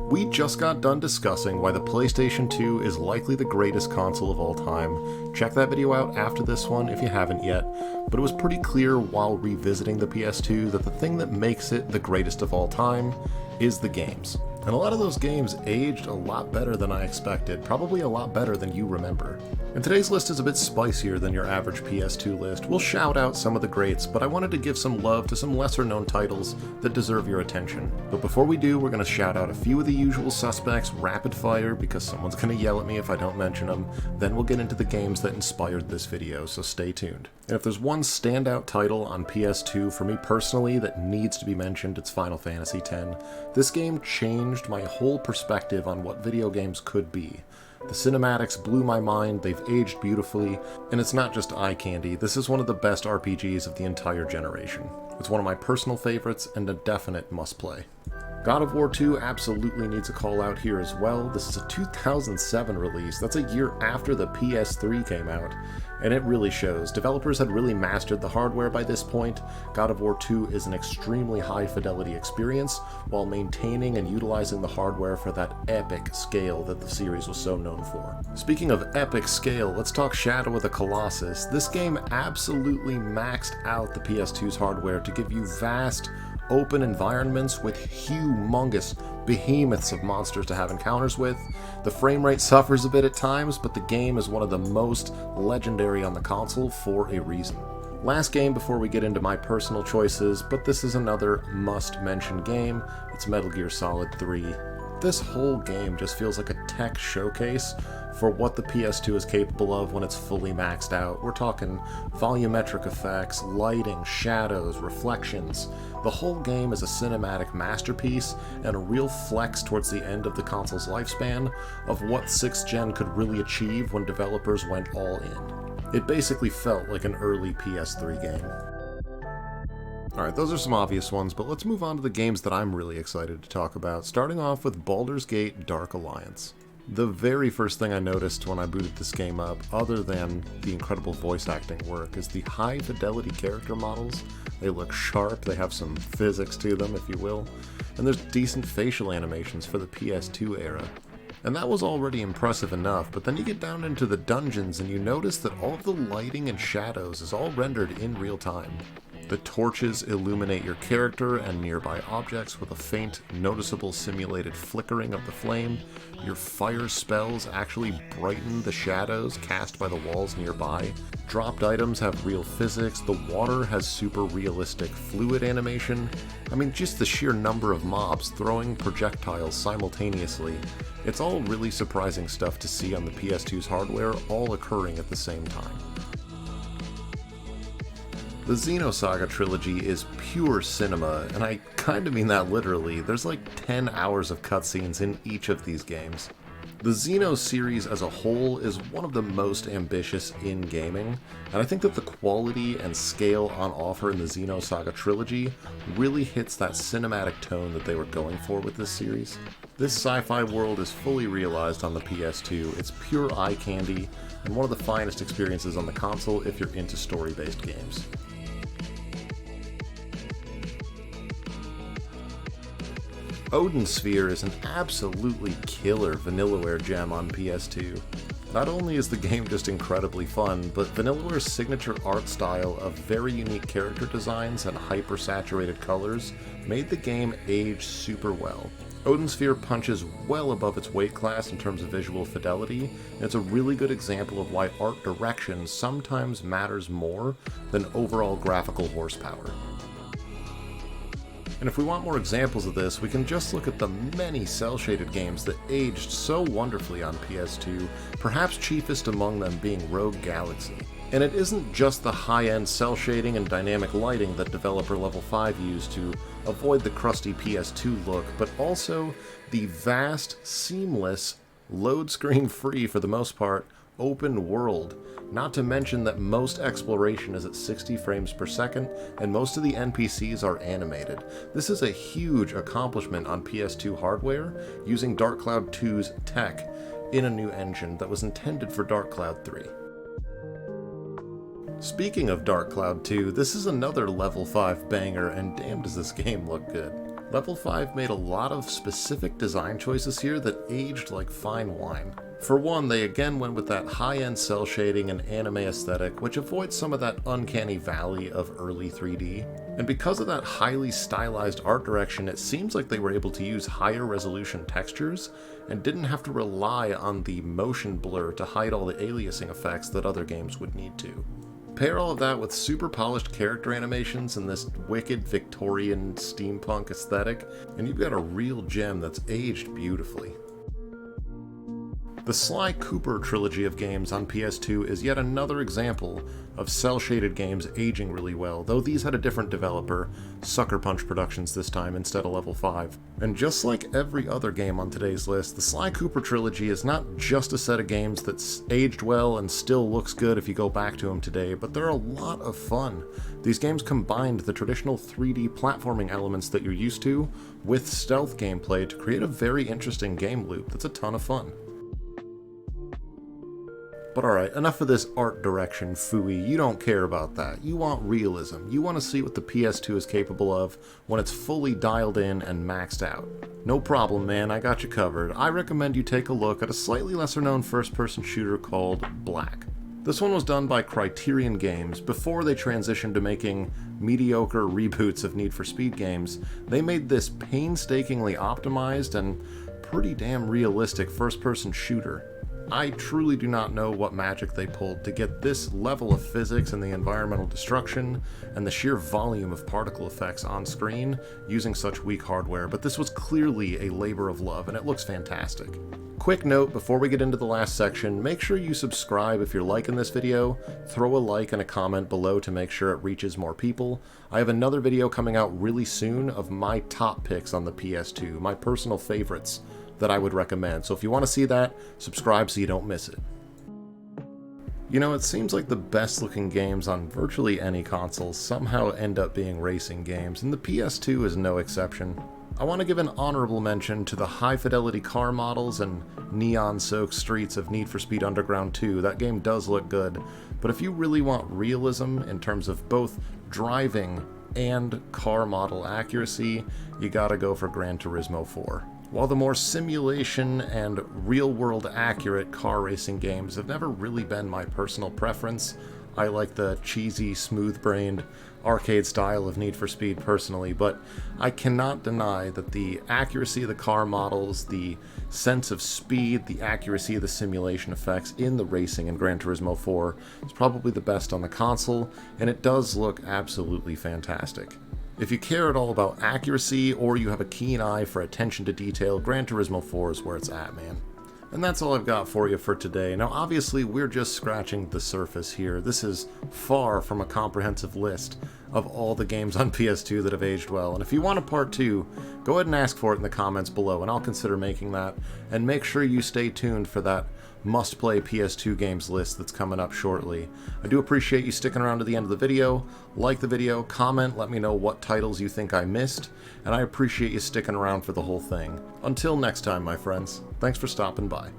We just got done discussing why the PlayStation 2 is likely the greatest console of all time. Check that video out after this one if you haven't yet, but it was pretty clear while revisiting the PS2 that the thing that makes it the greatest of all time is the games. And a lot of those games aged a lot better than I expected, probably a lot better than you remember. And today's list is a bit spicier than your average PS2 list. We'll shout out some of the greats, but I wanted to give some love to some lesser known titles that deserve your attention. But before we do, we're going to shout out a few of the usual suspects rapid fire because someone's going to yell at me if I don't mention them. Then we'll get into the games that inspired this video, so stay tuned. And if there's one standout title on PS2 for me personally that needs to be mentioned, it's Final Fantasy X. This game changed my whole perspective on what video games could be. The cinematics blew my mind, they've aged beautifully, and it's not just eye candy, this is one of the best RPGs of the entire generation. It's one of my personal favorites and a definite must-play. God of War 2 absolutely needs a call out here as well. This is a 2007 release, that's a year after the PS3 came out, and it really shows. Developers had really mastered the hardware by this point. God of War 2 is an extremely high fidelity experience while maintaining and utilizing the hardware for that epic scale that the series was so known for. Speaking of epic scale, let's talk Shadow of the Colossus. This game absolutely maxed out the PS2's hardware to give you vast, open environments with humongous behemoths of monsters to have encounters with. The frame rate suffers a bit at times, but the game is one of the most legendary on the console for a reason. Last game before we get into my personal choices, but this is another must-mention game. It's Metal Gear Solid 3. This whole game just feels like a tech showcase for what the PS2 is capable of when it's fully maxed out. We're talking volumetric effects, lighting, shadows, reflections. The whole game is a cinematic masterpiece and a real flex towards the end of the console's lifespan of what 6th gen could really achieve when developers went all in. It basically felt like an early PS3 game. Alright, those are some obvious ones, but let's move on to the games that I'm really excited to talk about, starting off with Baldur's Gate Dark Alliance. The very first thing I noticed when I booted this game up, other than the incredible voice acting work, is the high fidelity character models. They look sharp, they have some physics to them, if you will, and there's decent facial animations for the PS2 era. And that was already impressive enough, but then you get down into the dungeons and you notice that all of the lighting and shadows is all rendered in real time. The torches illuminate your character and nearby objects with a faint, noticeable simulated flickering of the flame. Your fire spells actually brighten the shadows cast by the walls nearby. Dropped items have real physics. The water has super realistic fluid animation. I mean, just the sheer number of mobs throwing projectiles simultaneously. It's all really surprising stuff to see on the PS2's hardware, all occurring at the same time. The Xenosaga trilogy is pure cinema, and I kinda mean that literally. There's like 10 hours of cutscenes in each of these games. The Xeno series as a whole is one of the most ambitious in gaming, and I think that the quality and scale on offer in the Xenosaga trilogy really hits that cinematic tone that they were going for with this series. This sci-fi world is fully realized on the PS2, it's pure eye candy, and one of the finest experiences on the console if you're into story-based games. Odin Sphere is an absolutely killer Vanillaware gem on PS2. Not only is the game just incredibly fun, but Vanillaware's signature art style of very unique character designs and hyper-saturated colors made the game age super well. Odin Sphere punches well above its weight class in terms of visual fidelity, and it's a really good example of why art direction sometimes matters more than overall graphical horsepower. And if we want more examples of this, we can just look at the many cel-shaded games that aged so wonderfully on PS2, perhaps chiefest among them being Rogue Galaxy. And it isn't just the high-end cel shading and dynamic lighting that developer Level 5 used to avoid the crusty PS2 look, but also the vast, seamless, load screen free for the most part, open world. Not to mention that most exploration is at 60 frames per second, and most of the NPCs are animated. This is a huge accomplishment on PS2 hardware, using Dark Cloud 2's tech in a new engine that was intended for Dark Cloud 3. Speaking of Dark Cloud 2, this is another Level 5 banger, and damn does this game look good. Level 5 made a lot of specific design choices here that aged like fine wine. For one, they again went with that high-end cell shading and anime aesthetic, which avoids some of that uncanny valley of early 3D. And because of that highly stylized art direction, it seems like they were able to use higher resolution textures and didn't have to rely on the motion blur to hide all the aliasing effects that other games would need to. Pair all of that with super polished character animations and this wicked Victorian steampunk aesthetic, and you've got a real gem that's aged beautifully. The Sly Cooper trilogy of games on PS2 is yet another example of cel-shaded games aging really well, though these had a different developer, Sucker Punch Productions this time instead of Level 5. And just like every other game on today's list, the Sly Cooper trilogy is not just a set of games that's aged well and still looks good if you go back to them today, but they're a lot of fun. These games combined the traditional 3D platforming elements that you're used to with stealth gameplay to create a very interesting game loop that's a ton of fun. But alright, enough of this art direction phooey. You don't care about that. You want realism. You want to see what the PS2 is capable of when it's fully dialed in and maxed out. No problem, man, I got you covered. I recommend you take a look at a slightly lesser known first-person shooter called Black. This one was done by Criterion Games before they transitioned to making mediocre reboots of Need for Speed games. They made this painstakingly optimized and pretty damn realistic first-person shooter. I truly do not know what magic they pulled to get this level of physics and the environmental destruction and the sheer volume of particle effects on screen using such weak hardware, but this was clearly a labor of love and it looks fantastic. Quick note before we get into the last section, make sure you subscribe if you're liking this video, throw a like and a comment below to make sure it reaches more people. I have another video coming out really soon of my top picks on the PS2, my personal favorites that I would recommend. So if you want to see that, subscribe so you don't miss it. You know, it seems like the best looking games on virtually any console somehow end up being racing games, and the PS2 is no exception. I want to give an honorable mention to the high fidelity car models and neon soaked streets of Need for Speed Underground 2. That game does look good, but if you really want realism in terms of both driving and car model accuracy, you gotta go for Gran Turismo 4. While the more simulation and real-world accurate car racing games have never really been my personal preference, I like the cheesy, smooth-brained arcade style of Need for Speed personally, but I cannot deny that the accuracy of the car models, the sense of speed, the accuracy of the simulation effects in the racing in Gran Turismo 4 is probably the best on the console, and it does look absolutely fantastic. If you care at all about accuracy, or you have a keen eye for attention to detail, Gran Turismo 4 is where it's at, man. And that's all I've got for you for today. Now obviously we're just scratching the surface here. This is far from a comprehensive list of all the games on PS2 that have aged well, and if you want a part 2, go ahead and ask for it in the comments below and I'll consider making that, and make sure you stay tuned for that must-play PS2 games list that's coming up shortly. I do appreciate you sticking around to the end of the video. Like the video, comment, let me know what titles you think I missed, and I appreciate you sticking around for the whole thing. Until next time, my friends, thanks for stopping by.